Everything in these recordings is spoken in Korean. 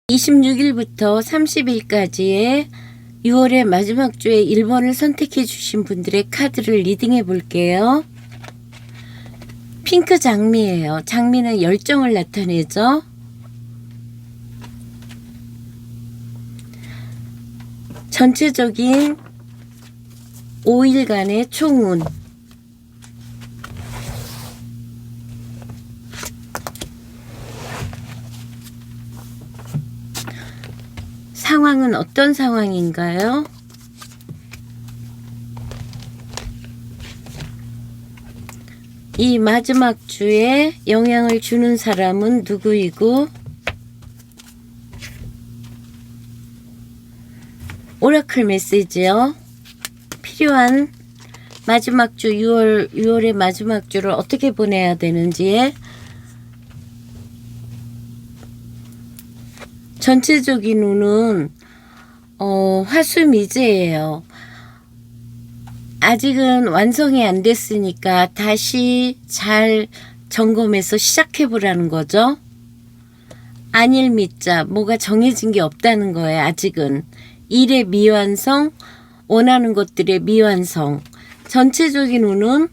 26일부터 30일까지의 6월의 마지막 주에 1번을 선택해 주신 분들의 카드를 리딩해 볼게요. 핑크 장미예요. 장미는 열정을 나타내죠. 전체적인 5일간의 총운, 상황은 어떤 상황인가요? 이 마지막 주에 영향을 주는 사람은 누구이고, 오라클 메시지요. 필요한 마지막 주 6월의 마지막 주를 어떻게 보내야 되는지에 전체적인 운은 화수미제예요. 아직은 완성이 안 됐으니까 다시 잘 점검해서 시작해 보라는 거죠. 안일 미자, 뭐가 정해진 게 없다는 거예요. 아직은 일의 미완성, 원하는 것들의 미완성. 전체적인 운은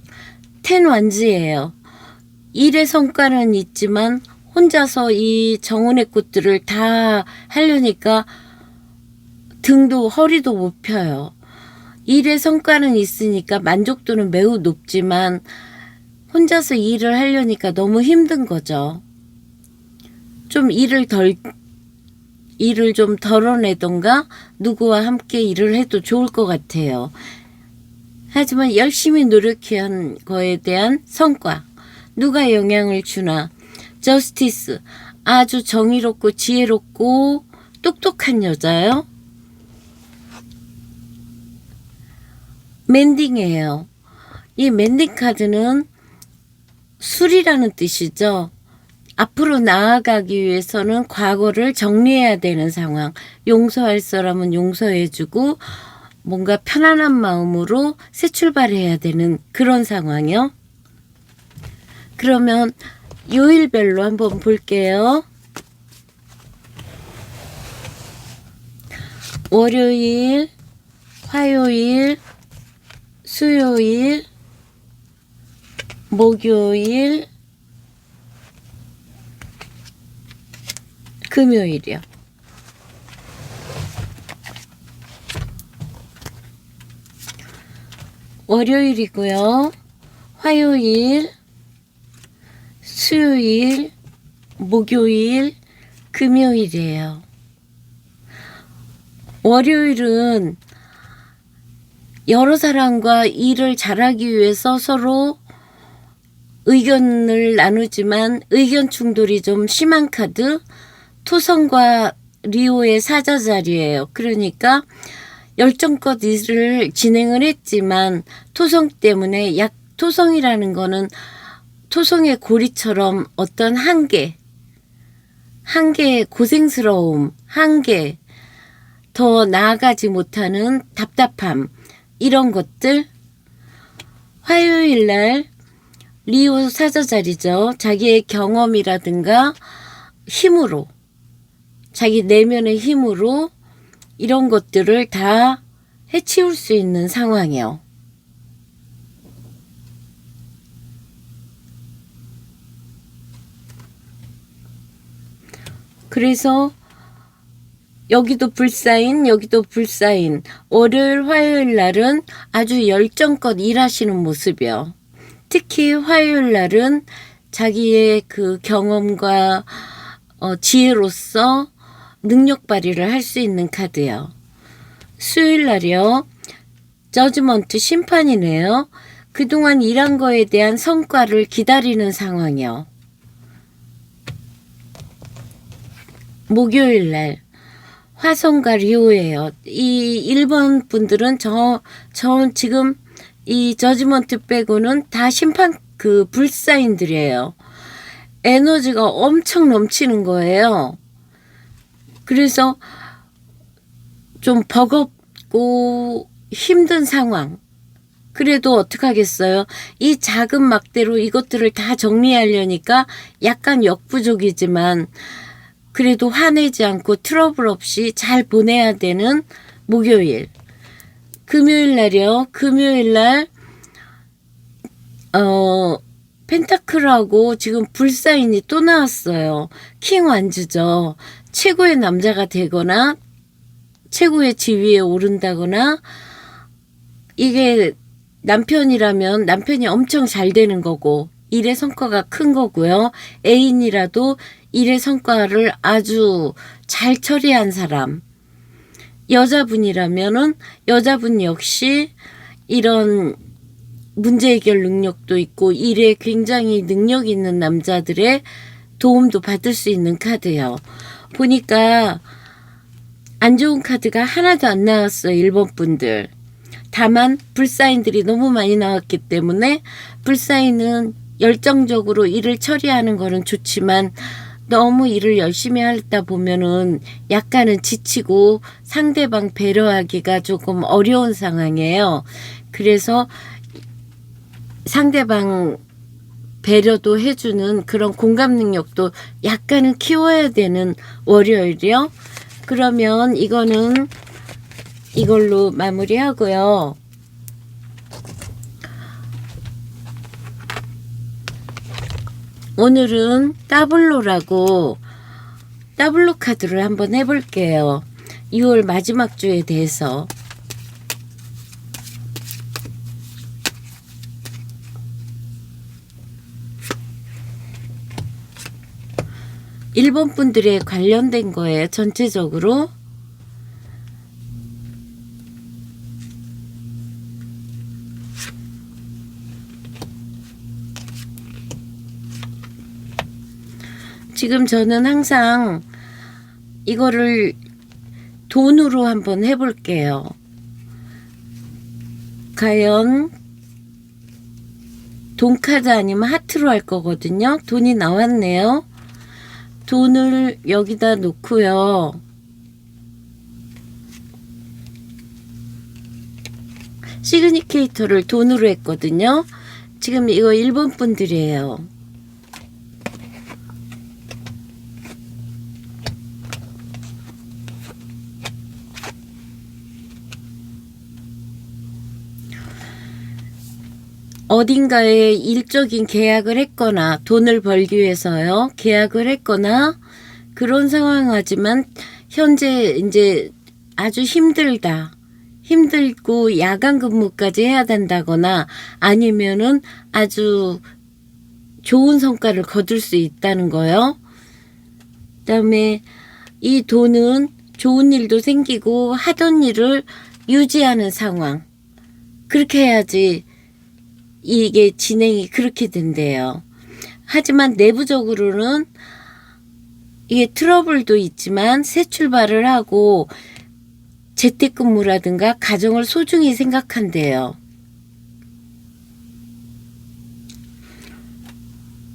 텐완지예요. 일의 성과는 있지만 혼자서 이 정원의 꽃들을 다 하려니까 등도 허리도 못 펴요. 일의 성과는 있으니까 만족도는 매우 높지만 혼자서 일을 하려니까 너무 힘든 거죠. 좀 일을 좀 덜어내던가 누구와 함께 일을 해도 좋을 것 같아요. 하지만 열심히 노력한 거에 대한 성과, 누가 영향을 주나. 저스티스, 아주 정의롭고 지혜롭고 똑똑한 여자요. 멘딩이에요. 이 멘딩 카드는 술이라는 뜻이죠. 앞으로 나아가기 위해서는 과거를 정리해야 되는 상황. 용서할 사람은 용서해주고 뭔가 편안한 마음으로 새 출발해야 되는 그런 상황이요. 그러면 요일별로 한번 볼게요. 월요일, 화요일, 수요일, 목요일, 금요일이요. 월요일이고요. 화요일, 수요일, 목요일, 금요일이에요. 월요일은 여러 사람과 일을 잘하기 위해서 서로 의견을 나누지만 의견 충돌이 좀 심한 카드, 토성과 리오의 사자자리예요. 그러니까 열정껏 일을 진행을 했지만 토성 때문에 토성이라는 거는 토성의 고리처럼 어떤 한계의 고생스러움, 한계, 더 나아가지 못하는 답답함, 이런 것들. 화요일 날 리오 사자자리죠. 자기의 경험이라든가 힘으로, 자기 내면의 힘으로 이런 것들을 다 해치울 수 있는 상황이에요. 그래서 여기도 불사인, 여기도 불사인. 월요일, 화요일 날은 아주 열정껏 일하시는 모습이요. 특히 화요일 날은 자기의 그 경험과 지혜로서 능력 발휘를 할 수 있는 카드요. 수요일 날이요. 저지먼트, 심판이네요. 그동안 일한 거에 대한 성과를 기다리는 상황이요. 목요일 날 화성과 리오예요. 이 1번 분들은 지금 이 저지먼트 빼고는 다 심판 불사인들이에요. 에너지가 엄청 넘치는 거예요. 그래서 좀 버겁고 힘든 상황. 그래도 어떡하겠어요. 이 작은 막대로 이것들을 다 정리하려니까 약간 역부족이지만 그래도 화내지 않고 트러블 없이 잘 보내야 되는 목요일. 금요일 날이요. 금요일 날 펜타클하고 지금 불사인이 또 나왔어요. 킹 완즈죠. 최고의 남자가 되거나 최고의 지위에 오른다거나, 이게 남편이라면 남편이 엄청 잘 되는 거고 일의 성과가 큰 거고요. 애인이라도 일의 성과를 아주 잘 처리한 사람. 여자분이라면은 여자분 역시 이런 문제 해결 능력도 있고 일에 굉장히 능력 있는 남자들의 도움도 받을 수 있는 카드예요. 보니까 안 좋은 카드가 하나도 안 나왔어요. 1번 분들. 다만 불사인들이 너무 많이 나왔기 때문에, 불사인은 열정적으로 일을 처리하는 거는 좋지만 너무 일을 열심히 하다 보면은 약간은 지치고 상대방 배려하기가 조금 어려운 상황이에요. 그래서 상대방 배려도 해주는 그런 공감 능력도 약간은 키워야 되는 월요일이요. 그러면 이거는 이걸로 마무리하고요. 오늘은 따블로라고 따블로 카드를 한번 해볼게요. 6월 마지막 주에 대해서. 일본 분들에 관련된 거예요. 전체적으로. 지금 저는 항상 이거를 돈으로 한번 해볼게요. 과연 돈 카드 아니면 하트로 할 거거든요. 돈이 나왔네요. 돈을 여기다 놓고요. 시그니케이터를 돈으로 했거든요. 지금 이거 일본 분들이에요. 어딘가에 일적인 계약을 했거나 돈을 벌기 위해서요. 계약을 했거나 그런 상황하지만 현재 이제 아주 힘들다. 힘들고 야간 근무까지 해야 된다거나 아니면은 아주 좋은 성과를 거둘 수 있다는 거요. 그다음에 이 돈은 좋은 일도 생기고 하던 일을 유지하는 상황. 그렇게 해야지 이게 진행이 그렇게 된대요. 하지만 내부적으로는 이게 트러블도 있지만 새 출발을 하고 재택근무라든가 가정을 소중히 생각한대요.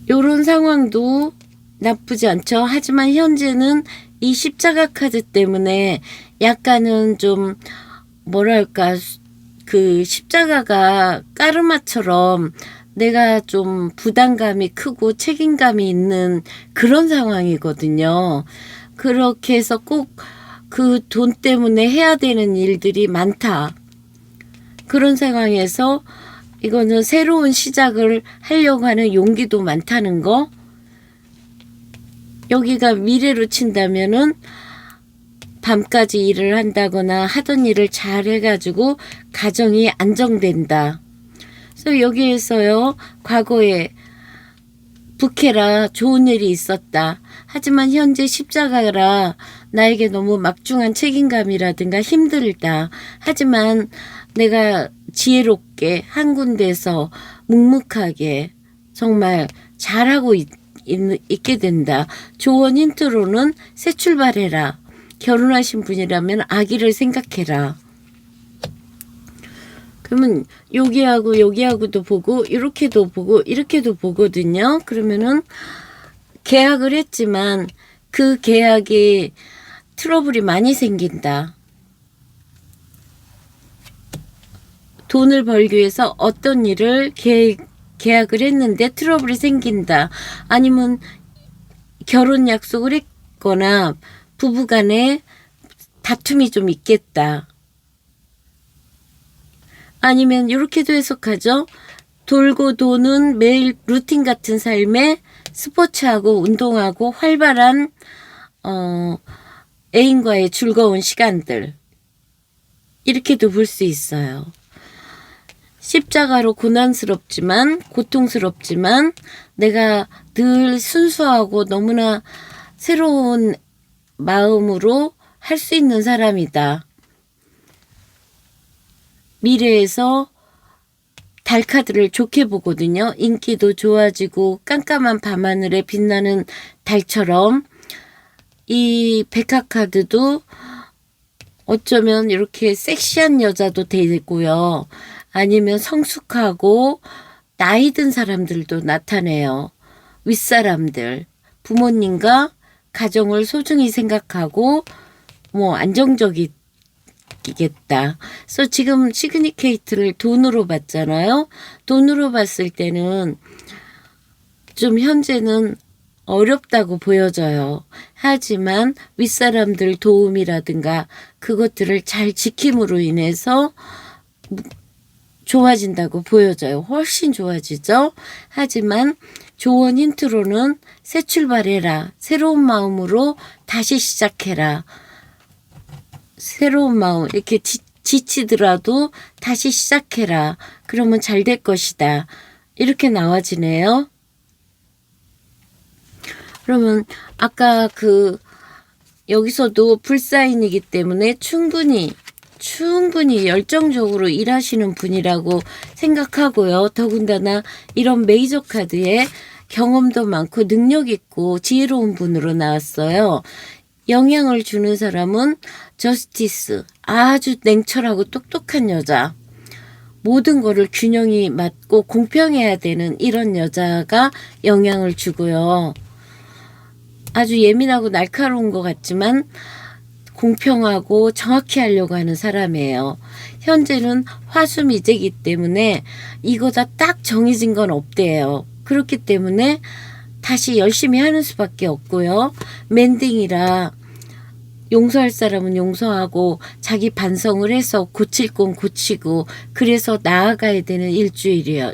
요런 상황도 나쁘지 않죠. 하지만 현재는 이 십자가 카드 때문에 약간은 좀 뭐랄까, 그 십자가가 까르마처럼 내가 좀 부담감이 크고 책임감이 있는 그런 상황이거든요. 그렇게 해서 꼭 그 돈 때문에 해야 되는 일들이 많다. 그런 상황에서 이거는 새로운 시작을 하려고 하는 용기도 많다는 거. 여기가 미래로 친다면은 밤까지 일을 한다거나 하던 일을 잘 해가지고 가정이 안정된다. 그래서 여기에서요, 과거에 부캐라 좋은 일이 있었다. 하지만 현재 십자가라 나에게 너무 막중한 책임감이라든가 힘들다. 하지만 내가 지혜롭게 한 군데서 묵묵하게 정말 잘하고 있게 된다. 조언 힌트로는 새 출발해라. 결혼하신 분이라면 아기를 생각해라. 그러면 여기하고 여기하고도 보고 이렇게도 보고 이렇게도 보거든요. 그러면은 계약을 했지만 그 계약이 트러블이 많이 생긴다. 돈을 벌기 위해서 어떤 일을 계약을 했는데 트러블이 생긴다. 아니면 결혼 약속을 있거나 부부간에 다툼이 좀 있겠다. 아니면 이렇게도 해석하죠. 돌고 도는 매일 루틴 같은 삶에 스포츠하고 운동하고 활발한 애인과의 즐거운 시간들, 이렇게도 볼 수 있어요. 십자가로 고난스럽지만 고통스럽지만 내가 늘 순수하고 너무나 새로운 마음으로 할 수 있는 사람이다. 미래에서 달 카드를 좋게 보거든요. 인기도 좋아지고 깜깜한 밤하늘에 빛나는 달처럼 이 백화 카드도 어쩌면 이렇게 섹시한 여자도 되고요. 아니면 성숙하고 나이 든 사람들도 나타내요. 윗사람들, 부모님과 가정을 소중히 생각하고 뭐 안정적이겠다. 그래서 지금 시그니케이트를 돈으로 봤잖아요. 돈으로 봤을 때는 좀 현재는 어렵다고 보여져요. 하지만 윗사람들 도움이라든가 그것들을 잘 지킴으로 인해서 좋아진다고 보여져요. 훨씬 좋아지죠. 하지만 조언 힌트로는 새 출발해라. 새로운 마음으로 다시 시작해라. 새로운 마음, 이렇게 지치더라도 다시 시작해라. 그러면 잘 될 것이다. 이렇게 나와지네요. 그러면 아까 여기서도 불사인이기 때문에 충분히 열정적으로 일하시는 분이라고 생각하고요. 더군다나 이런 메이저 카드에 경험도 많고 능력 있고 지혜로운 분으로 나왔어요. 영향을 주는 사람은 저스티스, 아주 냉철하고 똑똑한 여자. 모든 거를 균형이 맞고 공평해야 되는 이런 여자가 영향을 주고요. 아주 예민하고 날카로운 것 같지만 공평하고 정확히 하려고 하는 사람이에요. 현재는 화수미제이기 때문에 이거다 딱 정해진 건 없대요. 그렇기 때문에 다시 열심히 하는 수밖에 없고요. 맨딩이라 용서할 사람은 용서하고 자기 반성을 해서 고칠 건 고치고 그래서 나아가야 되는 일주일이에요.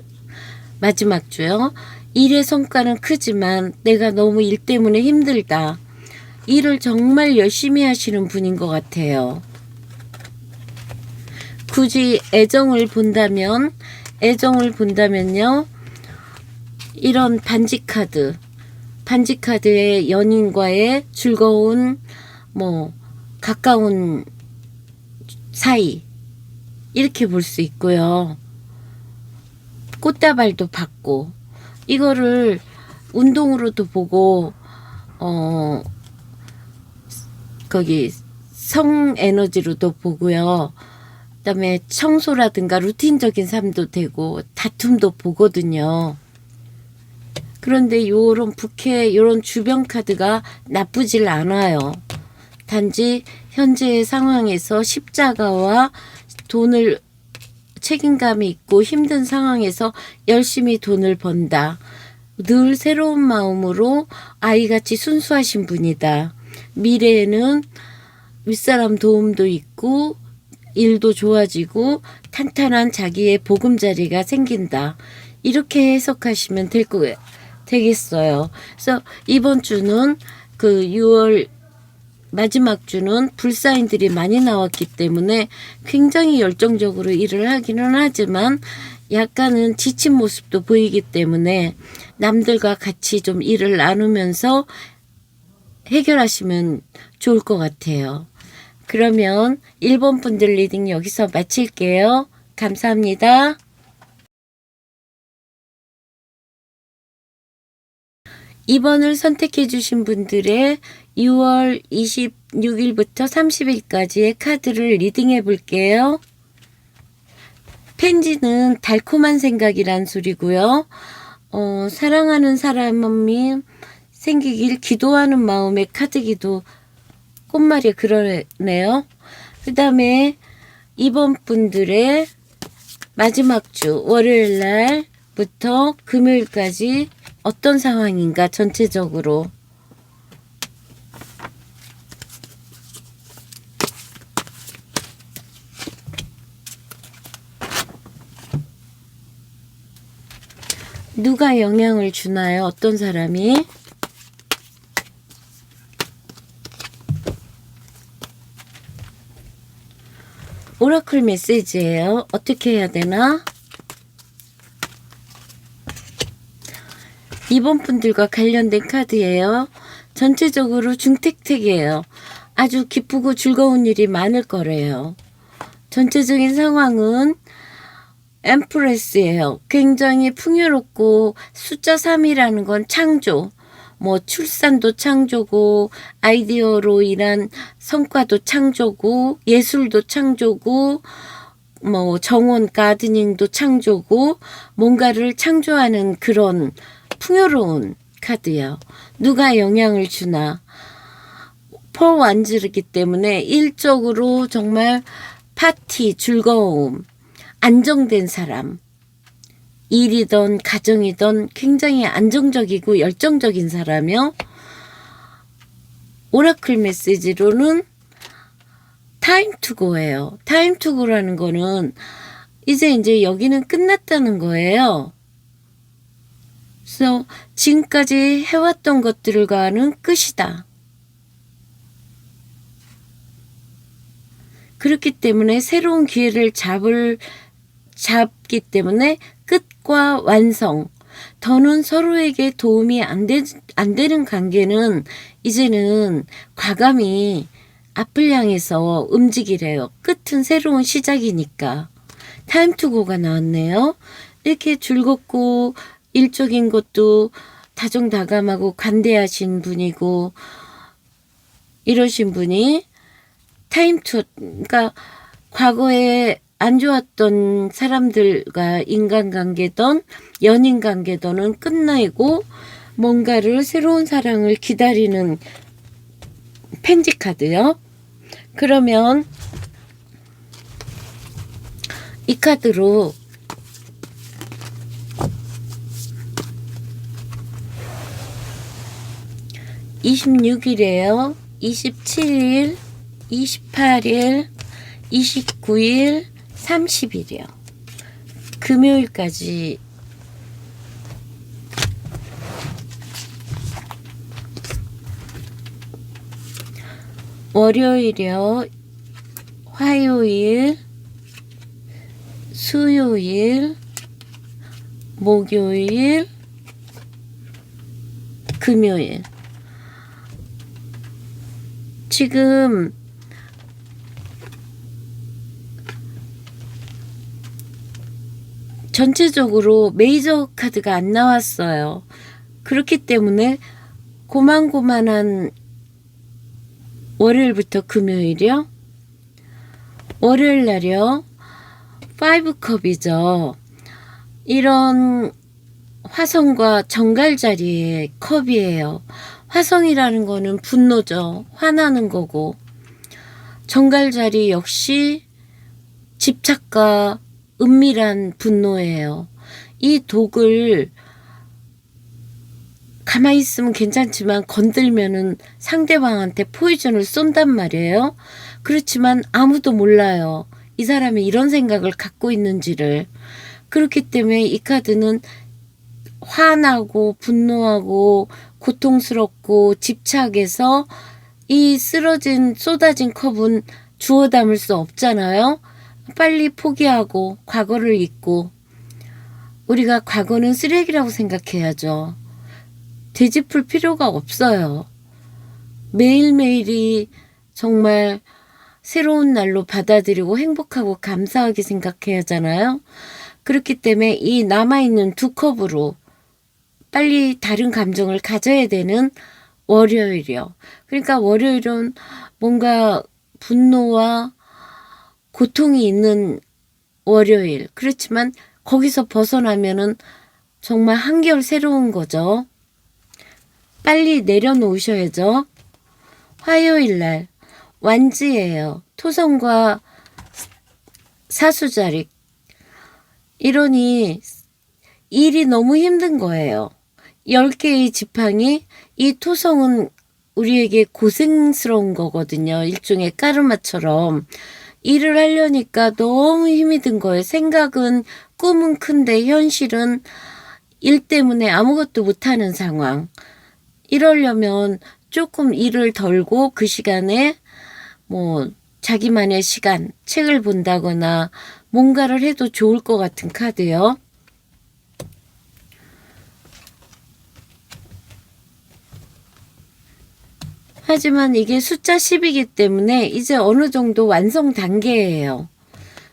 마지막 주요. 일의 성과는 크지만 내가 너무 일 때문에 힘들다. 일을 정말 열심히 하시는 분인 것 같아요. 굳이 애정을 본다면요. 이런 반지카드의 연인과의 즐거운 가까운 사이, 이렇게 볼 수 있고요. 꽃다발도 받고, 이거를 운동으로도 보고 거기 성 에너지로도 보고요. 그다음에 청소라든가 루틴적인 삶도 되고 다툼도 보거든요. 그런데 요런 부캐, 요런 주변 카드가 나쁘질 않아요. 단지 현재의 상황에서 십자가와 돈을 책임감이 있고 힘든 상황에서 열심히 돈을 번다. 늘 새로운 마음으로 아이같이 순수하신 분이다. 미래에는 윗사람 도움도 있고 일도 좋아지고 탄탄한 자기의 보금자리가 생긴다. 이렇게 해석하시면 되겠어요. 그래서 이번 주는 6월 마지막 주는 불사인들이 많이 나왔기 때문에 굉장히 열정적으로 일을 하기는 하지만 약간은 지친 모습도 보이기 때문에 남들과 같이 좀 일을 나누면서 해결하시면 좋을 것 같아요. 그러면 1번 분들 리딩 여기서 마칠게요. 감사합니다. 2번을 선택해 주신 분들의 6월 26일부터 30일까지의 카드를 리딩해 볼게요. 펜지는 달콤한 생각이란 소리고요. 사랑하는 사람이 생기길 기도하는 마음의 카드기도 꽃말이 그러네요. 그 다음에 2번 분들의 마지막 주 월요일 날부터 금요일까지 어떤 상황인가 전체적으로 누가 영향을 주나요? 어떤 사람이? 오라클 메시지예요. 어떻게 해야 되나? 이번 분들과 관련된 카드예요. 전체적으로 중택택이에요. 아주 기쁘고 즐거운 일이 많을 거래요. 전체적인 상황은 엠프레스예요. 굉장히 풍요롭고 숫자 3이라는 건 창조, 뭐 출산도 창조고 아이디어로 인한 성과도 창조고 예술도 창조고 뭐 정원 가드닝도 창조고 뭔가를 창조하는 그런 풍요로운 카드예요. 누가 영향을 주나. 폴 완즈이기 때문에 일적으로 정말 파티, 즐거움, 안정된 사람, 일이든 가정이든 굉장히 안정적이고 열정적인 사람이요. 오라클 메시지로는 타임 투고예요. 타임 투고라는 거는 이제 여기는 끝났다는 거예요. 그래서 지금까지 해왔던 것들과는 끝이다. 그렇기 때문에 새로운 기회를 잡기 때문에 끝과 완성, 더는 서로에게 도움이 안 되는 관계는 이제는 과감히 앞을 향해서 움직이래요. 끝은 새로운 시작이니까. 타임 투고가 나왔네요. 이렇게 즐겁고 일적인 것도 다정다감하고 관대하신 분이고 이러신 분이 타임 투, 그러니까 과거에 안 좋았던 사람들과 인간관계든 연인관계든 끝내고 뭔가를 새로운 사랑을 기다리는 펜지 카드요. 그러면 이 카드로 (26일에요) 27일 28일 29일 30일이요. 금요일까지 월요일이요. 화요일 수요일 목요일 금요일. 지금 전체적으로 메이저 카드가 안 나왔어요. 그렇기 때문에 고만고만한 월요일부터 금요일이요. 월요일 날이요. 5컵이죠. 이런 화성과 정갈 자리의 컵이에요. 화성이라는 거는 분노죠. 화나는 거고. 정갈 자리 역시 집착과 은밀한 분노예요. 이 독을 가만히 있으면 괜찮지만 건들면은 상대방한테 포이즌을 쏜단 말이에요. 그렇지만 아무도 몰라요. 이 사람이 이런 생각을 갖고 있는지를. 그렇기 때문에 이 카드는 화나고 분노하고 고통스럽고 집착해서 이 쏟아진 컵은 주워 담을 수 없잖아요. 빨리 포기하고 과거를 잊고. 우리가 과거는 쓰레기라고 생각해야죠. 되짚을 필요가 없어요. 매일매일이 정말 새로운 날로 받아들이고 행복하고 감사하게 생각해야 하잖아요. 그렇기 때문에 이 남아있는 두 컵으로 빨리 다른 감정을 가져야 되는 월요일이요. 그러니까 월요일은 뭔가 분노와 고통이 있는 월요일. 그렇지만 거기서 벗어나면은 정말 한결 새로운 거죠. 빨리 내려놓으셔야죠. 화요일 날 완지예요. 토성과 사수자리. 이러니 일이 너무 힘든 거예요. 10개의 지팡이, 이 토성은 우리에게 고생스러운 거거든요. 일종의 까르마처럼. 일을 하려니까 너무 힘이 든 거예요. 생각은, 꿈은 큰데 현실은 일 때문에 아무것도 못하는 상황. 이러려면 조금 일을 덜고 그 시간에 뭐 자기만의 시간, 책을 본다거나 뭔가를 해도 좋을 것 같은 카드요. 하지만 이게 숫자 10이기 때문에 이제 어느 정도 완성 단계예요.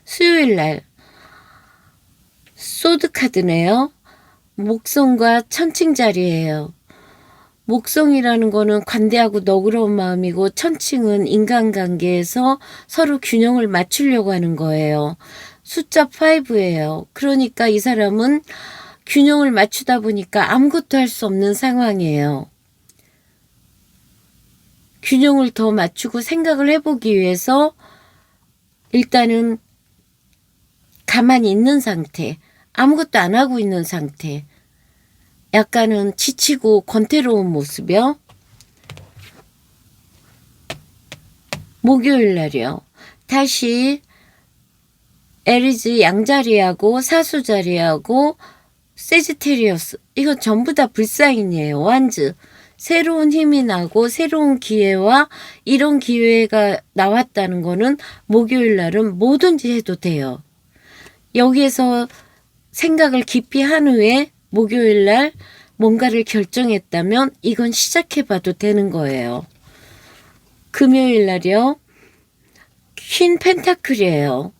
수요일 날 소드 카드네요. 목성과 천칭자리예요. 목성이라는 거는 관대하고 너그러운 마음이고 천칭은 인간관계에서 서로 균형을 맞추려고 하는 거예요. 숫자 5예요. 그러니까 이 사람은 균형을 맞추다 보니까 아무것도 할 수 없는 상황이에요. 균형을 더 맞추고 생각을 해보기 위해서 일단은 가만히 있는 상태, 아무것도 안 하고 있는 상태, 약간은 지치고 권태로운 모습이요. 목요일 날이요. 다시 에리즈 양자리하고 사수자리하고 세지테리어스, 이거 전부 다 불사인이에요. 완즈. 새로운 힘이 나고 새로운 기회와 이런 기회가 나왔다는 거는 목요일 날은 뭐든지 해도 돼요. 여기에서 생각을 깊이 한 후에 목요일 날 뭔가를 결정했다면 이건 시작해봐도 되는 거예요. 금요일 날이요. 퀸 펜타클이에요.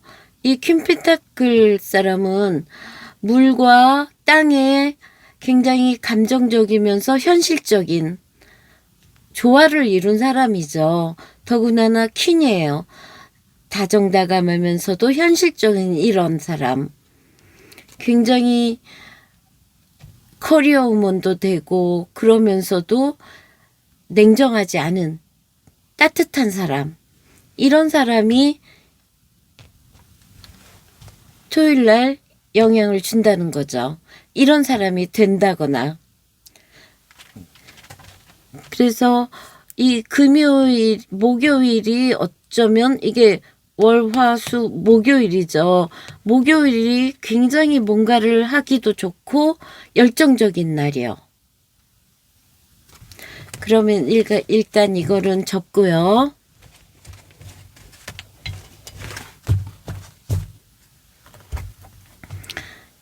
이 퀸 펜타클 사람은 물과 땅에 굉장히 감정적이면서 현실적인 조화를 이룬 사람이죠. 더구나 퀸이에요. 다정다감하면서도 현실적인 이런 사람. 굉장히 커리어 우먼도 되고 그러면서도 냉정하지 않은 따뜻한 사람. 이런 사람이 토요일 날 영향을 준다는 거죠. 이런 사람이 된다거나. 그래서 이 금요일, 목요일이 어쩌면 이게 월화수 목요일이죠. 목요일이 굉장히 뭔가를 하기도 좋고 열정적인 날이요. 그러면 일단 이거는 접고요.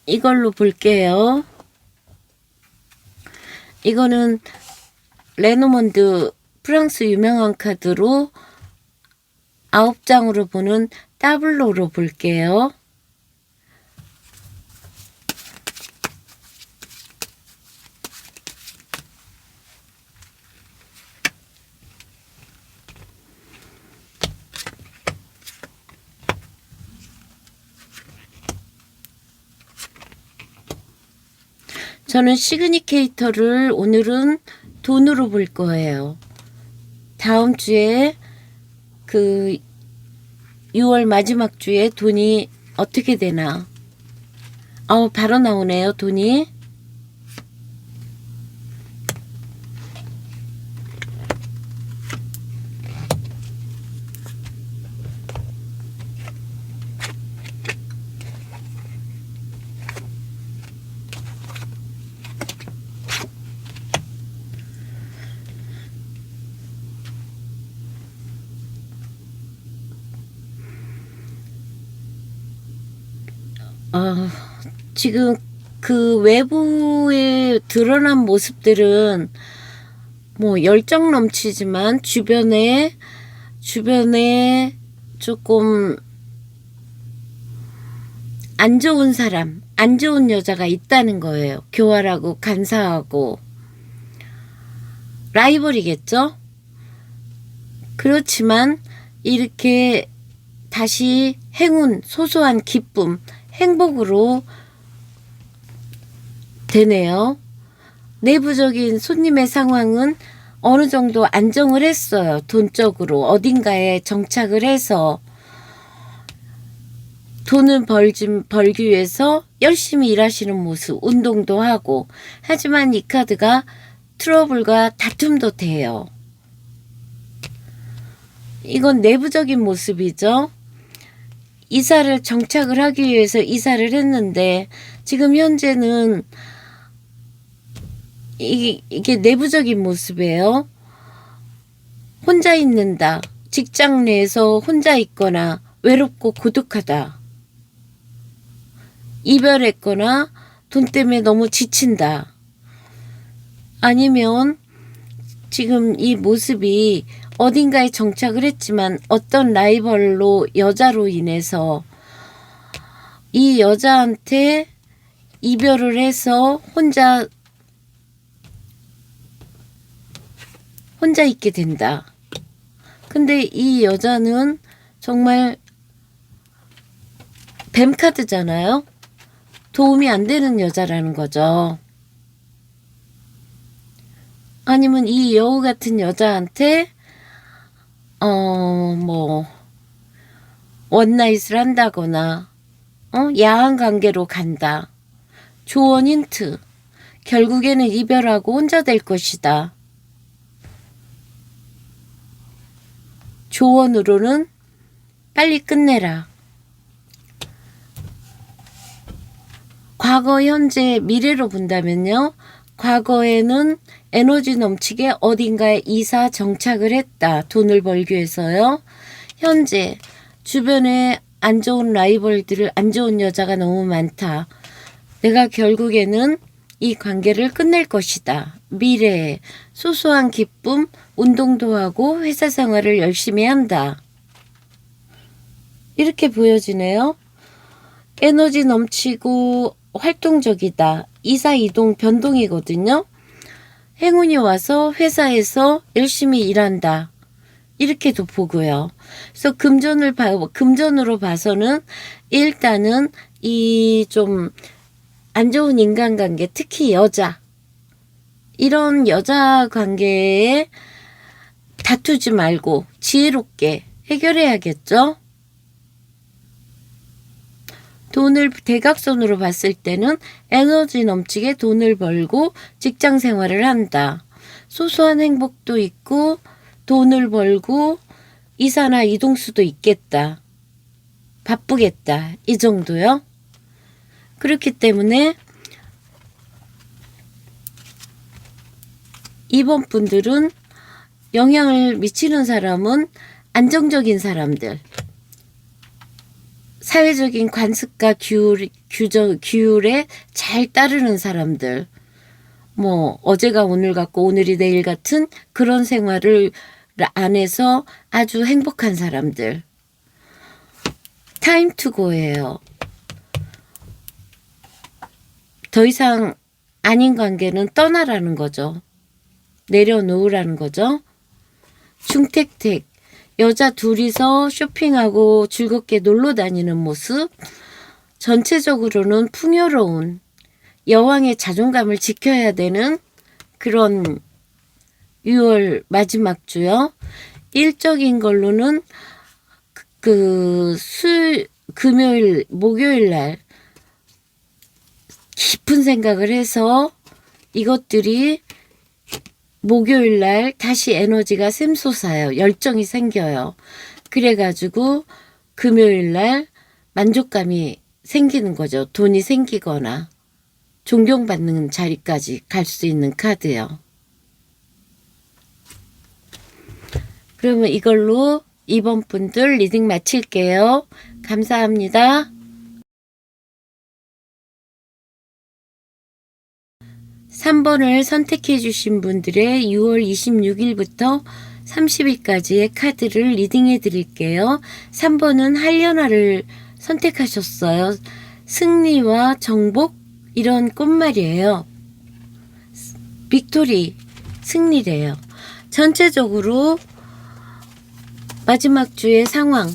이걸로 볼게요. 이거는 레노먼드 프랑스 유명한 카드로 9장으로 보는 따블로로 볼게요. 저는 시그니케이터를 오늘은 돈으로 볼 거예요. 다음 주에 그 6월 마지막 주에 돈이 어떻게 되나. 바로 나오네요, 돈이. 지금 그 외부에 드러난 모습들은 뭐 열정 넘치지만 주변에 조금 안 좋은 사람, 안 좋은 여자가 있다는 거예요. 교활하고 간사하고 라이벌이겠죠? 그렇지만 이렇게 다시 행운, 소소한 기쁨, 행복으로 되네요. 내부적인 손님의 상황은 어느 정도 안정을 했어요. 돈적으로 어딘가에 정착을 해서 돈을 벌기 위해서 열심히 일하시는 모습, 운동도 하고. 하지만 이 카드가 트러블과 다툼도 돼요. 이건 내부적인 모습이죠. 이사를 정착을 하기 위해서 이사를 했는데 지금 현재는 이게 내부적인 모습이에요. 혼자 있는다. 직장 내에서 혼자 있거나 외롭고 고독하다. 이별했거나 돈 때문에 너무 지친다. 아니면 지금 이 모습이 어딘가에 정착을 했지만 어떤 라이벌로 여자로 인해서 이 여자한테 이별을 해서 혼자 있게 된다. 근데 이 여자는 정말 뱀 카드잖아요. 도움이 안 되는 여자라는 거죠. 아니면 이 여우 같은 여자한테 원나잇을 한다거나 야한 관계로 간다. 조언 힌트. 결국에는 이별하고 혼자 될 것이다. 조언으로는 빨리 끝내라. 과거, 현재, 미래로 본다면요. 과거에는 에너지 넘치게 어딘가에 이사 정착을 했다. 돈을 벌기 위해서요. 현재 주변에 안 좋은 라이벌들을, 안 좋은 여자가 너무 많다. 내가 결국에는 이 관계를 끝낼 것이다. 미래에 소소한 기쁨, 운동도 하고 회사 생활을 열심히 한다. 이렇게 보여지네요. 에너지 넘치고 활동적이다. 이사, 이동, 변동이거든요. 행운이 와서 회사에서 열심히 일한다. 이렇게도 보고요. 그래서 금전으로 봐서는 일단은 이 좀 안 좋은 인간관계, 특히 여자, 이런 여자 관계에 다투지 말고 지혜롭게 해결해야겠죠. 돈을 대각선으로 봤을 때는 에너지 넘치게 돈을 벌고 직장 생활을 한다. 소소한 행복도 있고 돈을 벌고 이사나 이동수도 있겠다. 바쁘겠다. 이 정도요. 그렇기 때문에 이번 분들은 영향을 미치는 사람은 안정적인 사람들, 사회적인 관습과 규율에 잘 따르는 사람들, 어제가 오늘 같고 오늘이 내일 같은 그런 생활을 안에서 아주 행복한 사람들. 타임 투고예요. 더 이상 아닌 관계는 떠나라는 거죠. 내려놓으라는 거죠. 중택택. 여자 둘이서 쇼핑하고 즐겁게 놀러 다니는 모습. 전체적으로는 풍요로운 여왕의 자존감을 지켜야 되는 그런 6월 마지막 주요. 일적인 걸로는 금요일, 목요일 날 깊은 생각을 해서 이것들이 목요일 날 다시 에너지가 샘솟아요. 열정이 생겨요. 그래가지고 금요일 날 만족감이 생기는 거죠. 돈이 생기거나 존경받는 자리까지 갈 수 있는 카드요. 그러면 이걸로 이번 분들 리딩 마칠게요. 감사합니다. 3번을 선택해 주신 분들의 6월 26일부터 30일까지의 카드를 리딩해 드릴게요. 3번은 한련화를 선택하셨어요. 승리와 정복, 이런 꽃말이에요. 빅토리, 승리래요. 전체적으로 마지막 주의 상황.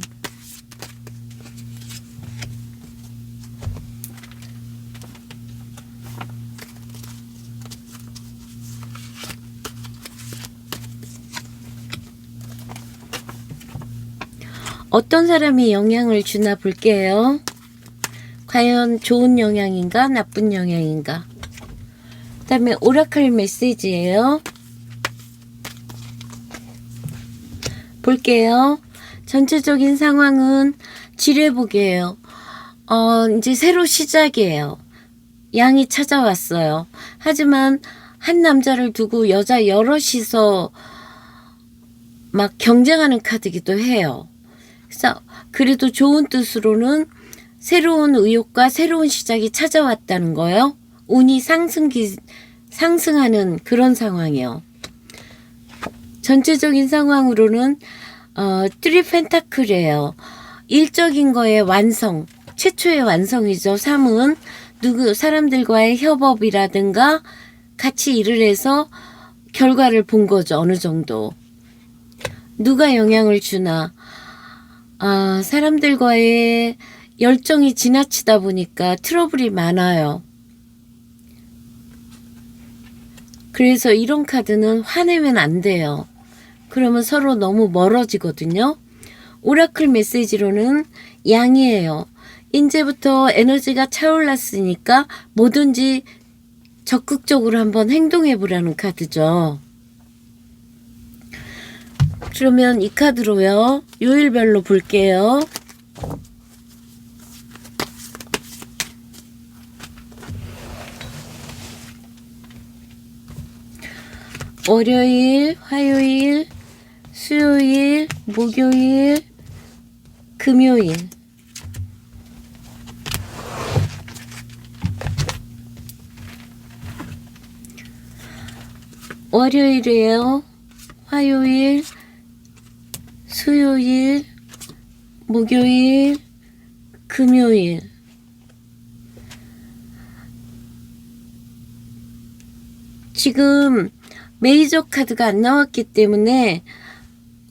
어떤 사람이 영향을 주나 볼게요. 과연 좋은 영향인가 나쁜 영향인가. 그 다음에 오라클 메시지예요. 볼게요. 전체적인 상황은 지뢰복이에요. 이제 새로 시작이에요. 양이 찾아왔어요. 하지만 한 남자를 두고 여자 여럿이서 막 경쟁하는 카드기도 해요. 그래서 그래도 좋은 뜻으로는 새로운 의욕과 새로운 시작이 찾아왔다는 거예요. 운이 상승하는 그런 상황이요. 전체적인 상황으로는 트리 펜타클이에요. 일적인 거의 완성, 최초의 완성이죠. 3은 사람들과의 협업이라든가 같이 일을 해서 결과를 본 거죠. 어느 정도. 누가 영향을 주나. 사람들과의 열정이 지나치다 보니까 트러블이 많아요. 그래서 이런 카드는 화내면 안 돼요. 그러면 서로 너무 멀어지거든요. 오라클 메시지로는 양이에요. 이제부터 에너지가 차올랐으니까 뭐든지 적극적으로 한번 행동해 보라는 카드죠. 그러면 이 카드로요. 요일별로 볼게요. 월요일, 화요일, 수요일, 목요일, 금요일. 월요일이에요. 화요일, 수요일, 목요일, 금요일. 지금 메이저 카드가 안 나왔기 때문에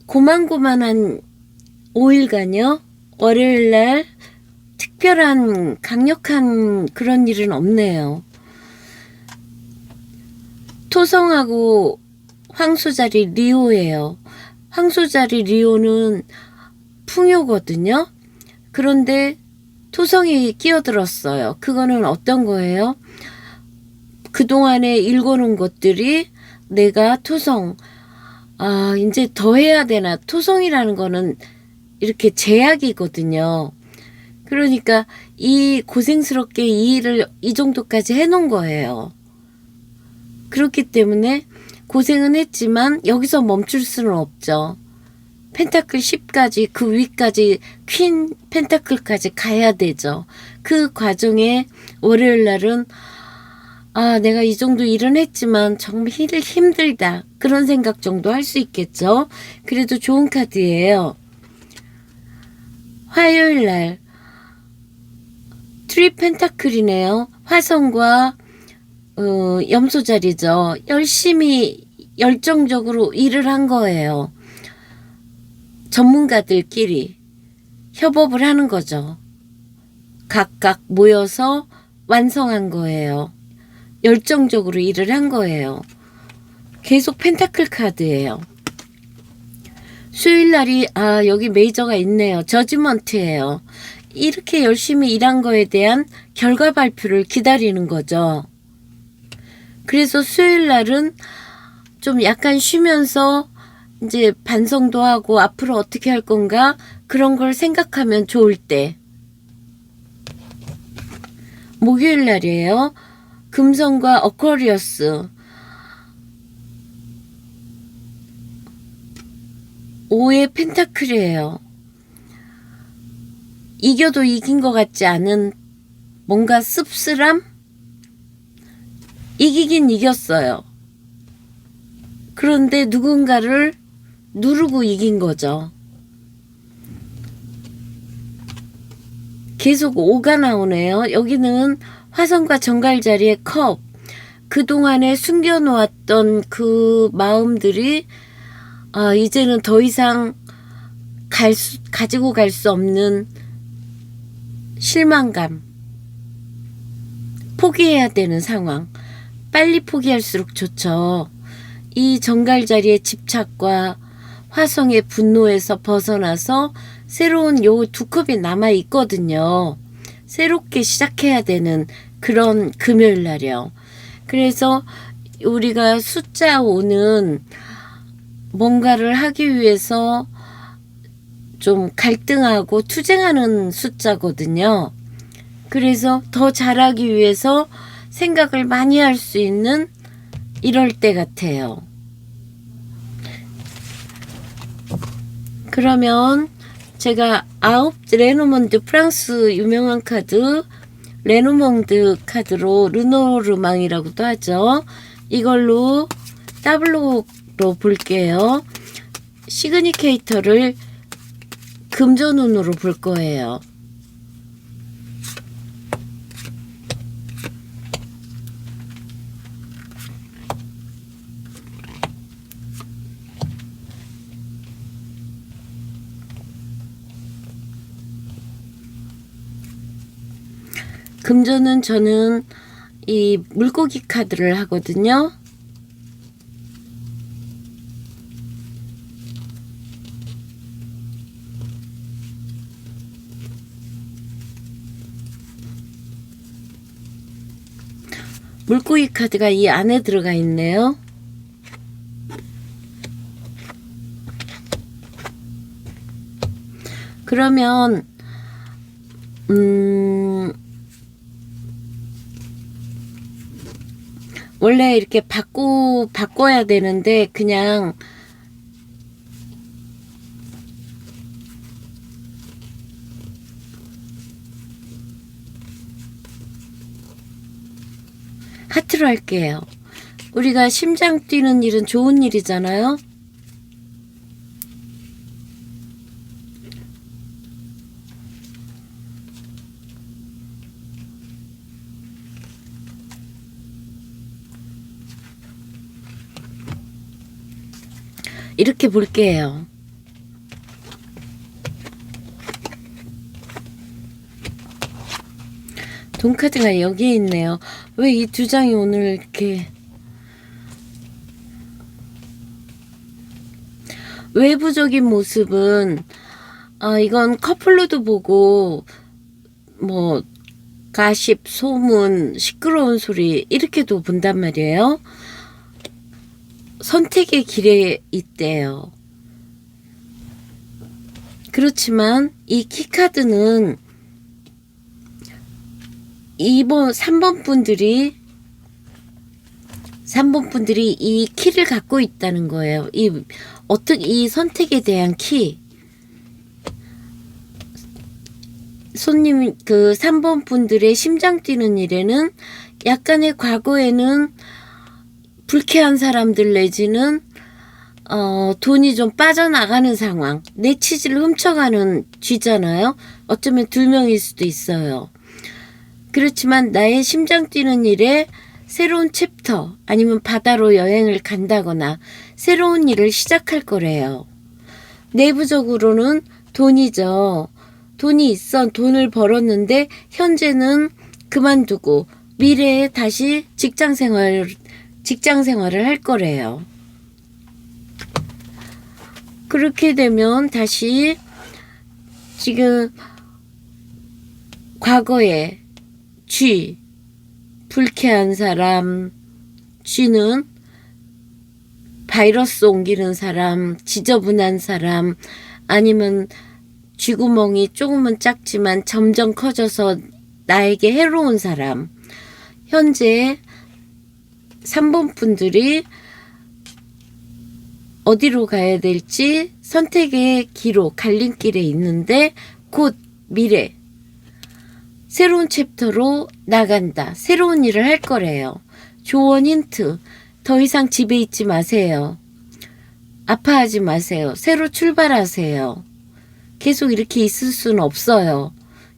고만고만한 5일간요. 월요일날 특별한 강력한 그런 일은 없네요. 토성하고 황소자리 리오예요. 황소자리 리오는 풍요거든요. 그런데 토성이 끼어들었어요. 그거는 어떤 거예요? 그동안에 읽어놓은 것들이 내가 토성, 이제 더 해야 되나. 토성이라는 거는 이렇게 제약이거든요. 그러니까 이 고생스럽게 이 일을 이 정도까지 해놓은 거예요. 그렇기 때문에 고생은 했지만 여기서 멈출 수는 없죠. 펜타클 10까지 그 위까지 퀸 펜타클까지 가야 되죠. 그 과정에 월요일 날은 내가 이 정도 일은 했지만 정말 힘들다. 그런 생각 정도 할 수 있겠죠. 그래도 좋은 카드예요. 화요일 날 트리 펜타클이네요. 화성과 염소 자리죠. 열심히 열정적으로 일을 한 거예요. 전문가들끼리 협업을 하는 거죠. 각각 모여서 완성한 거예요. 열정적으로 일을 한 거예요. 계속 펜타클 카드예요. 수요일 날이 여기 메이저가 있네요. 저지먼트예요. 이렇게 열심히 일한 거에 대한 결과 발표를 기다리는 거죠. 그래서 수요일 날은 좀 약간 쉬면서 이제 반성도 하고 앞으로 어떻게 할 건가 그런 걸 생각하면 좋을 때. 목요일 날이에요. 금성과 어쿼리어스. 5의 펜타클이에요. 이겨도 이긴 것 같지 않은 뭔가 씁쓸함? 이기긴 이겼어요. 그런데 누군가를 누르고 이긴 거죠. 계속 5가 나오네요. 여기는 화성과 정갈 자리의 컵. 그동안에 숨겨놓았던 그 마음들이 이제는 더 이상 가지고 갈 수 없는 실망감. 포기해야 되는 상황. 빨리 포기할수록 좋죠. 이 정갈 자리의 집착과 화성의 분노에서 벗어나서 새로운 요 2컵이 남아 있거든요. 새롭게 시작해야 되는 그런 금요일 날이요. 그래서 우리가 숫자 5는 뭔가를 하기 위해서 좀 갈등하고 투쟁하는 숫자거든요. 그래서 더 잘하기 위해서 생각을 많이 할 수 있는 이럴 때 같아요. 그러면 제가 레노몽드, 프랑스 유명한 카드 레노몽드 카드로 르노르망이라고도 하죠. 이걸로 따블로로 볼게요. 시그니케이터를 금전운으로 볼 거예요. 금전은 저는 이 물고기 카드를 하거든요. 물고기 카드가 이 안에 들어가 있네요. 그러면 원래 이렇게 바꿔야 되는데 그냥 하트로 할게요. 우리가 심장 뛰는 일은 좋은 일이잖아요. 이렇게 볼게요. 돈카드가 여기에 있네요. 왜 이 두 장이 오늘 이렇게 외부적인 모습은 이건 커플로도 보고 뭐 가십, 소문, 시끄러운 소리 이렇게도 본단 말이에요. 선택의 길에 있대요. 그렇지만 이 키카드는 3번 분들이 이 키를 갖고 있다는 거예요. 이 선택에 대한 키. 손님, 3번 분들의 심장 뛰는 일에는 약간의 과거에는 불쾌한 사람들 내지는 돈이 좀 빠져나가는 상황, 내 치즈를 훔쳐가는 쥐잖아요. 어쩌면 2명일 수도 있어요. 그렇지만 나의 심장 뛰는 일에 새로운 챕터 아니면 바다로 여행을 간다거나 새로운 일을 시작할 거래요. 내부적으로는 돈이죠. 돈이 있어 돈을 벌었는데 현재는 그만두고 미래에 다시 직장 생활을 할 거래요. 그렇게 되면 다시 지금 과거에 불쾌한 사람, 쥐는 바이러스 옮기는 사람, 지저분한 사람, 아니면 쥐구멍이 조금은 작지만 점점 커져서 나에게 해로운 사람. 현재 3번 분들이 어디로 가야 될지 선택의 기로 갈림길에 있는데 곧 미래 새로운 챕터로 나간다. 새로운 일을 할 거래요. 조언 힌트. 더 이상 집에 있지 마세요. 아파하지 마세요. 새로 출발하세요. 계속 이렇게 있을 수는 없어요.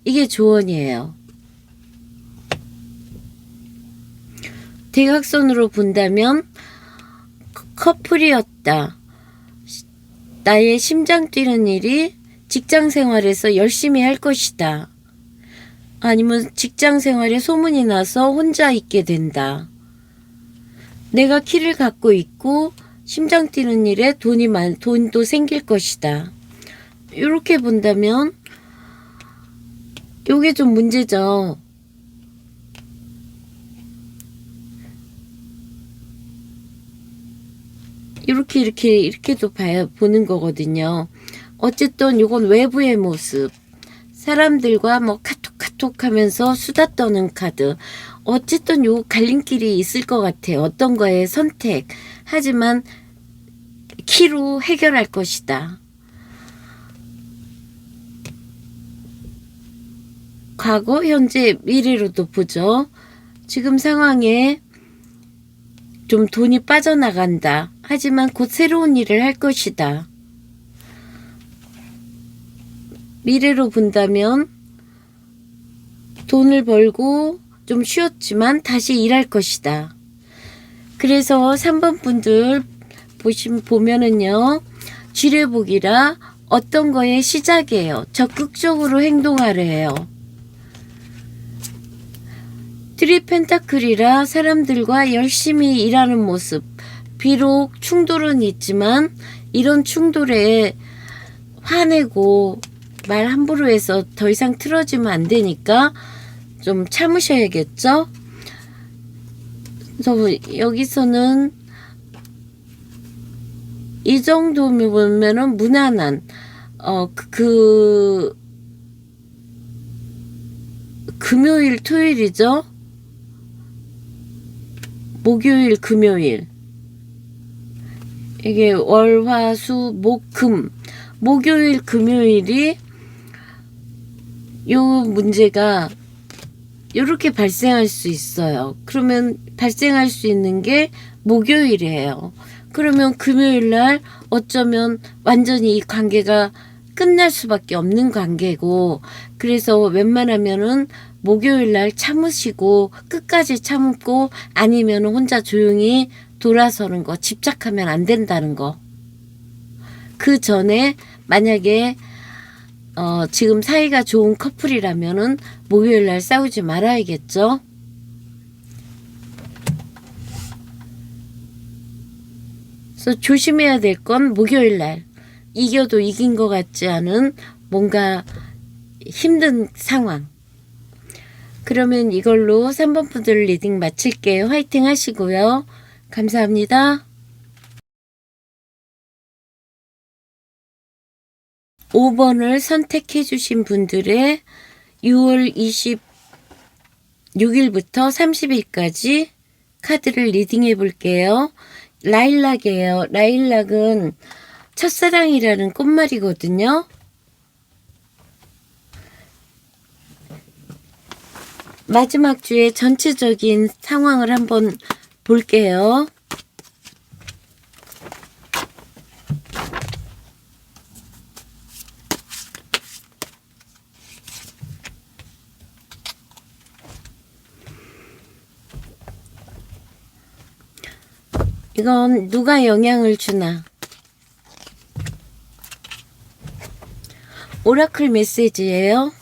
이게 조언이에요. 대각선으로 본다면 커플이었다. 나의 심장 뛰는 일이 직장 생활에서 열심히 할 것이다. 아니면 직장 생활에 소문이 나서 혼자 있게 된다. 내가 키를 갖고 있고 심장 뛰는 일에 돈도 생길 것이다. 이렇게 본다면 요게 좀 문제죠. 이렇게도 보는 거거든요. 어쨌든 요건 외부의 모습. 사람들과 뭐 카톡 하면서 수다 떠는 카드. 어쨌든 요 갈림길이 있을 것 같아요. 어떤 거에 선택. 하지만 키로 해결할 것이다. 과거, 현재, 미래로도 보죠. 지금 상황에 좀 돈이 빠져나간다. 하지만 곧 새로운 일을 할 것이다. 미래로 본다면 돈을 벌고 좀 쉬었지만 다시 일할 것이다. 그래서 3번 분들 보면은요. 지뢰복이라 어떤 거의 시작이에요. 적극적으로 행동하래요. 트리 펜타클이라 사람들과 열심히 일하는 모습. 비록 충돌은 있지만 이런 충돌에 화내고 말 함부로 해서 더 이상 틀어지면 안 되니까 좀 참으셔야겠죠. 그래서 여기서는 이 정도면 보면은 무난한 금요일 토요일이죠. 목요일 금요일 이게 월화수목금 목요일 금요일이 요 문제가 이렇게 발생할 수 있어요. 그러면 발생할 수 있는 게 목요일이에요. 그러면 금요일 날 어쩌면 완전히 이 관계가 끝날 수밖에 없는 관계고, 그래서 웬만하면은 목요일 날 참으시고 끝까지 참고 아니면 혼자 조용히 돌아서는 거, 집착하면 안 된다는 거. 그 전에 만약에 지금 사이가 좋은 커플이라면은 목요일 날 싸우지 말아야겠죠. 그래서 조심해야 될 건 목요일 날 이겨도 이긴 것 같지 않은 뭔가 힘든 상황. 그러면 이걸로 3번 분들 리딩 마칠게요. 화이팅 하시고요. 감사합니다. 5번을 선택해 주신 분들의 6월 26일부터 30일까지 카드를 리딩해 볼게요. 라일락이에요. 라일락은 첫사랑이라는 꽃말이거든요. 마지막 주의 전체적인 상황을 한번 볼게요. 이건 누가 영향을 주나? 오라클 메시지예요.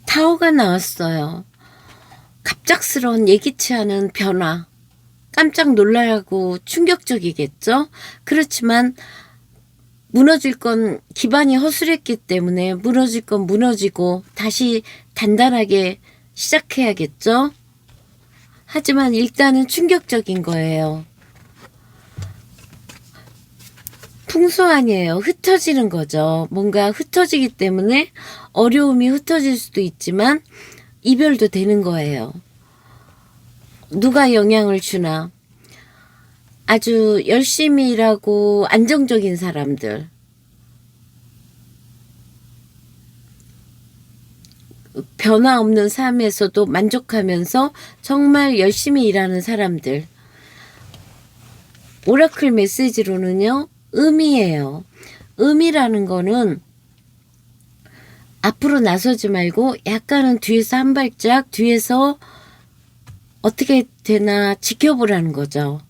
타워가 나왔어요. 갑작스러운 예기치 않은 변화. 깜짝 놀라고 충격적이겠죠? 그렇지만 무너질 건 기반이 허술했기 때문에 무너질 건 무너지고 다시 단단하게 시작해야겠죠? 하지만 일단은 충격적인 거예요. 풍소아니에요. 흩어지는 거죠. 뭔가 흩어지기 때문에 어려움이 흩어질 수도 있지만 이별도 되는 거예요. 누가 영향을 주나? 아주 열심히 일하고 안정적인 사람들. 변화 없는 삶에서도 만족하면서 정말 열심히 일하는 사람들. 오라클 메시지로는요. 의미예요. 의미라는 거는 앞으로 나서지 말고 약간은 뒤에서 한 발짝 뒤에서 어떻게 되나 지켜보라는 거죠.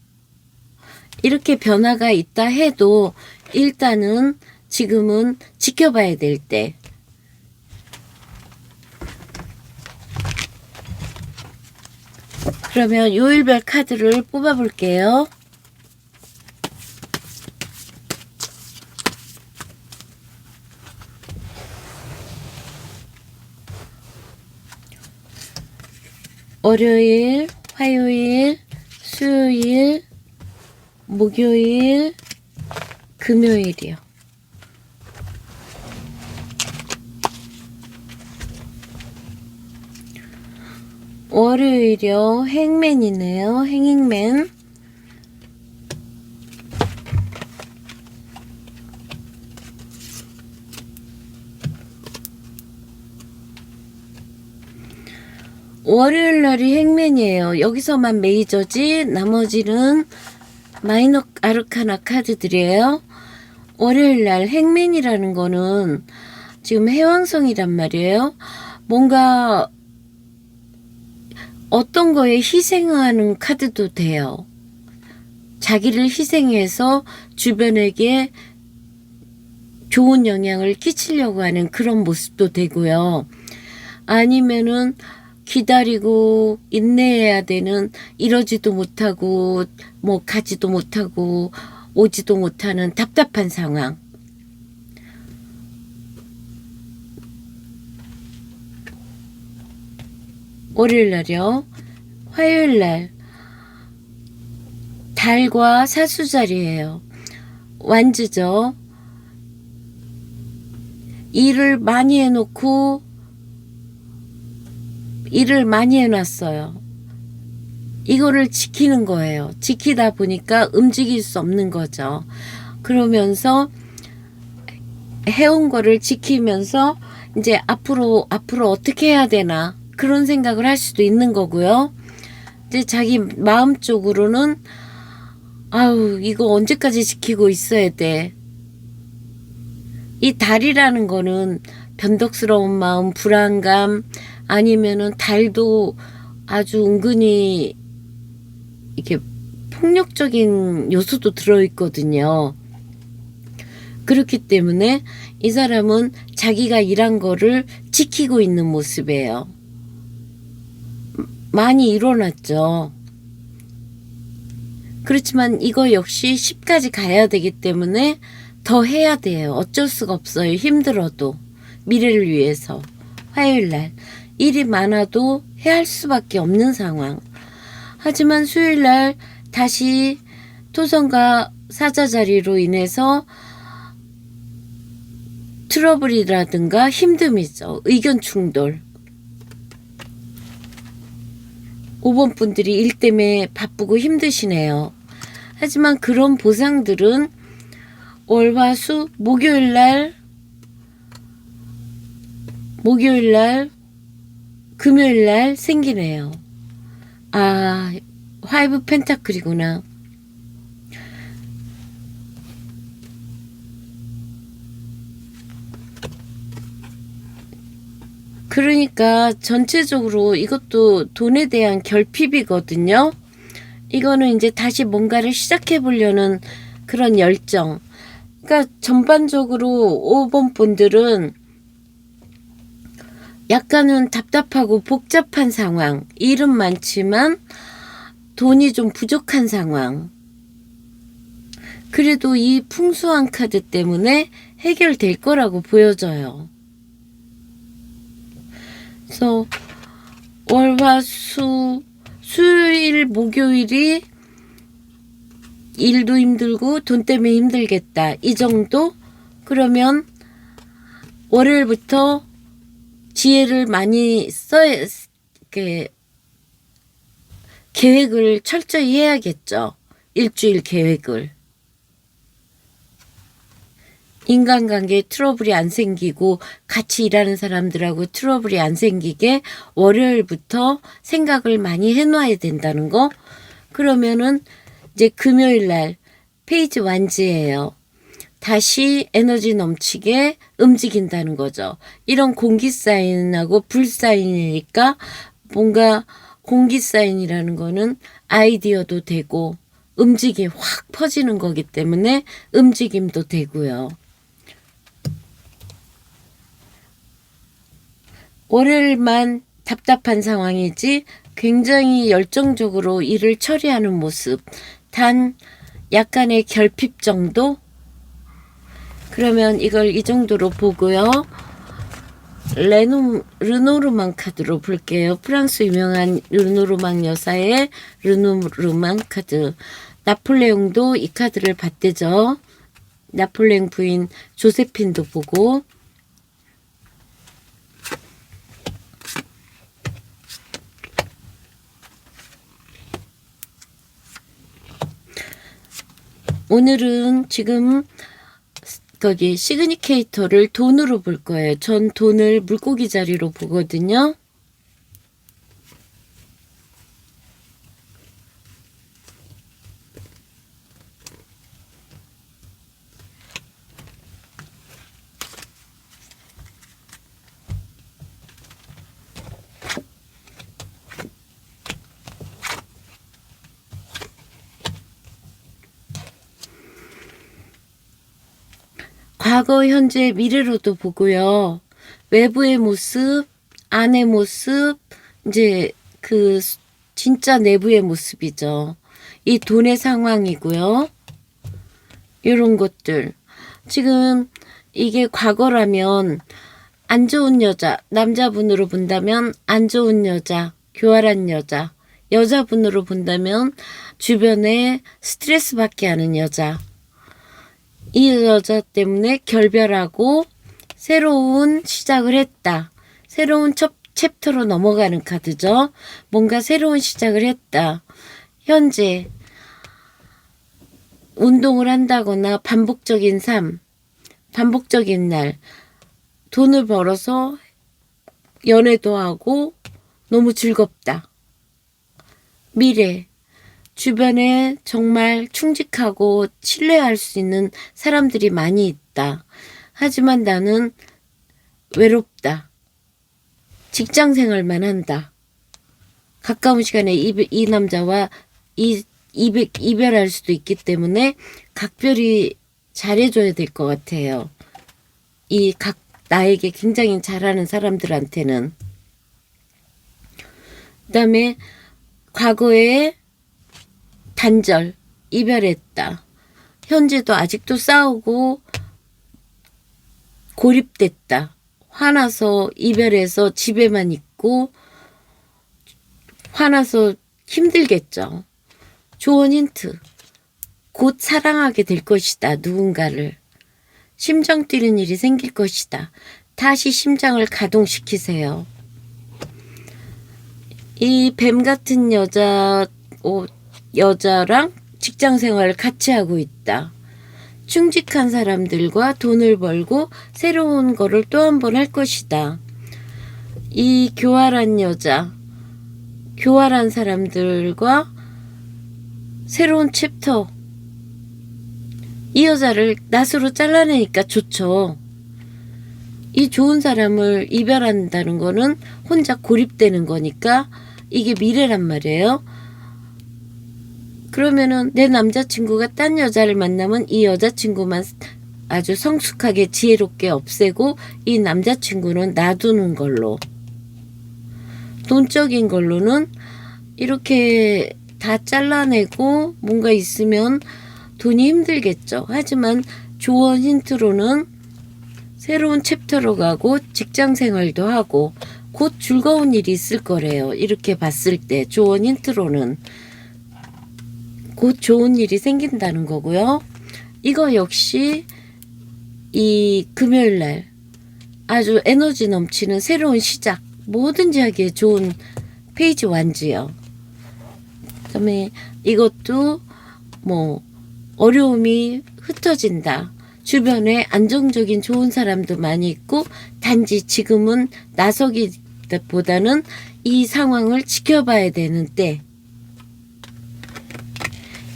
이렇게 변화가 있다 해도 일단은 지금은 지켜봐야 될 때. 그러면 요일별 카드를 뽑아볼게요. 월요일, 화요일, 수요일, 목요일, 금요일이요. 월요일이요. 행맨이네요. 행잉맨. 월요일 날이 행맨이에요. 여기서만 메이저지 나머지는 마이너 아르카나 카드들이에요. 월요일 날 행맨이라는 거는 지금 해왕성이란 말이에요. 뭔가 어떤 거에 희생하는 카드도 돼요. 자기를 희생해서 주변에게 좋은 영향을 끼치려고 하는 그런 모습도 되고요. 아니면은 기다리고 인내해야 되는, 이러지도 못하고 뭐 가지도 못하고 오지도 못하는 답답한 상황. 월요일 날이요. 화요일 날 달과 사수자리예요. 완주죠. 일을 많이 해놓고 일을 많이 해놨어요. 이거를 지키는 거예요. 지키다 보니까 움직일 수 없는 거죠. 그러면서 해온 거를 지키면서 이제 앞으로 어떻게 해야 되나 그런 생각을 할 수도 있는 거고요. 이제 자기 마음 쪽으로는 아우 이거 언제까지 지키고 있어야 돼. 이 달이라는 거는 변덕스러운 마음, 불안감, 아니면은 달도 아주 은근히 이렇게 폭력적인 요소도 들어있거든요. 그렇기 때문에 이 사람은 자기가 일한 거를 지키고 있는 모습이에요. 많이 일어났죠. 그렇지만 이거 역시 10까지 가야 되기 때문에 더 해야 돼요. 어쩔 수가 없어요. 힘들어도. 미래를 위해서. 화요일 날 일이 많아도 해야 할 수밖에 없는 상황. 하지만 수요일 날 다시 토성과 사자 자리로 인해서 트러블이라든가 힘듦이죠. 의견 충돌. 5번 분들이 일 때문에 바쁘고 힘드시네요. 하지만 그런 보상들은 월화수 목요일 날, 금요일 날 생기네요. 아, 화이브 펜타클이구나. 그러니까 전체적으로 이것도 돈에 대한 결핍이거든요. 이거는 이제 다시 뭔가를 시작해 보려는 그런 열정. 그러니까 전반적으로 5번 분들은 약간은 답답하고 복잡한 상황. 일은 많지만 돈이 좀 부족한 상황. 그래도 이 풍수한 카드 때문에 해결될 거라고 보여져요. 그래서 수요일, 목요일이 일도 힘들고 돈 때문에 힘들겠다. 이 정도? 그러면 월요일부터 지혜를 많이 써야, 계획을 철저히 해야겠죠. 일주일 계획을. 인간관계에 트러블이 안 생기고 같이 일하는 사람들하고 트러블이 안 생기게 월요일부터 생각을 많이 해놔야 된다는 거. 그러면은 이제 금요일 날 페이지 완지예요. 다시 에너지 넘치게 움직인다는 거죠. 이런 공기 사인하고 불 사인이니까 뭔가 공기 사인이라는 거는 아이디어도 되고 움직임 확 퍼지는 거기 때문에 움직임도 되고요. 월요일만 답답한 상황이지 굉장히 열정적으로 일을 처리하는 모습. 단 약간의 결핍 정도? 그러면 이걸 이 정도로 보고요. 르노르망 카드로 볼게요. 프랑스 유명한 르노르망 여사의 르노르망 카드. 나폴레옹도 이 카드를 봤대죠. 나폴레옹 부인 조세핀도 보고, 오늘은 지금 거기 시그니케이터를 돈으로 볼 거예요. 전 돈을 물고기 자리로 보거든요. 과거, 현재, 미래로도 보고요. 외부의 모습, 안의 모습, 이제 그 진짜 내부의 모습이죠. 이 돈의 상황이고요. 이런 것들. 지금 이게 과거라면 안 좋은 여자, 남자분으로 본다면 안 좋은 여자, 교활한 여자, 여자분으로 본다면 주변에 스트레스 받게 하는 여자. 이 여자 때문에 결별하고 새로운 시작을 했다. 새로운 챕터로 넘어가는 카드죠. 뭔가 새로운 시작을 했다. 현재 운동을 한다거나 반복적인 삶, 반복적인 날, 돈을 벌어서 연애도 하고 너무 즐겁다. 미래, 주변에 정말 충직하고 신뢰할 수 있는 사람들이 많이 있다. 하지만 나는 외롭다. 직장 생활만 한다. 가까운 시간에 이 남자와 이별할 수도 있기 때문에 각별히 잘해줘야 될 것 같아요. 나에게 굉장히 잘하는 사람들한테는. 그 다음에 과거에 단절, 이별했다. 현재도 아직도 싸우고 고립됐다. 화나서 이별해서 집에만 있고 화나서 힘들겠죠. 좋은 힌트. 곧 사랑하게 될 것이다. 누군가를. 심장 뛰는 일이 생길 것이다. 다시 심장을 가동시키세요. 이 뱀 같은 여자랑 직장 생활을 같이 하고 있다. 충직한 사람들과 돈을 벌고 새로운 거를 또 한 번 할 것이다. 이 교활한 여자, 교활한 사람들과 새로운 챕터. 이 여자를 낫으로 잘라내니까 좋죠. 이 좋은 사람을 이별한다는 거는 혼자 고립되는 거니까 이게 미래란 말이에요. 그러면은 내 남자친구가 딴 여자를 만나면 이 여자친구만 아주 성숙하게 지혜롭게 없애고 이 남자친구는 놔두는 걸로. 돈적인 걸로는 이렇게 다 잘라내고 뭔가 있으면 돈이 힘들겠죠. 하지만 조언 힌트로는 새로운 챕터로 가고 직장 생활도 하고 곧 즐거운 일이 있을 거래요. 이렇게 봤을 때 조언 힌트로는 곧 좋은 일이 생긴다는 거고요. 이거 역시 이 금요일날 아주 에너지 넘치는 새로운 시작, 뭐든지 하기에 좋은 페이지 완지요. 그다음에 이것도 뭐 어려움이 흩어진다. 주변에 안정적인 좋은 사람도 많이 있고 단지 지금은 나서기보다는 이 상황을 지켜봐야 되는 때.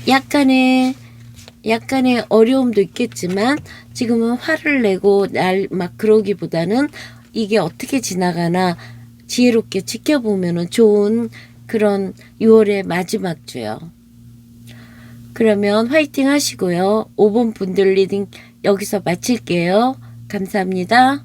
약간의 어려움도 있겠지만 지금은 화를 내고 막 그러기보다는 이게 어떻게 지나가나 지혜롭게 지켜보면은 좋은 그런 6월의 마지막 주요. 그러면 화이팅 하시고요. 5번 분들 리딩 여기서 마칠게요. 감사합니다.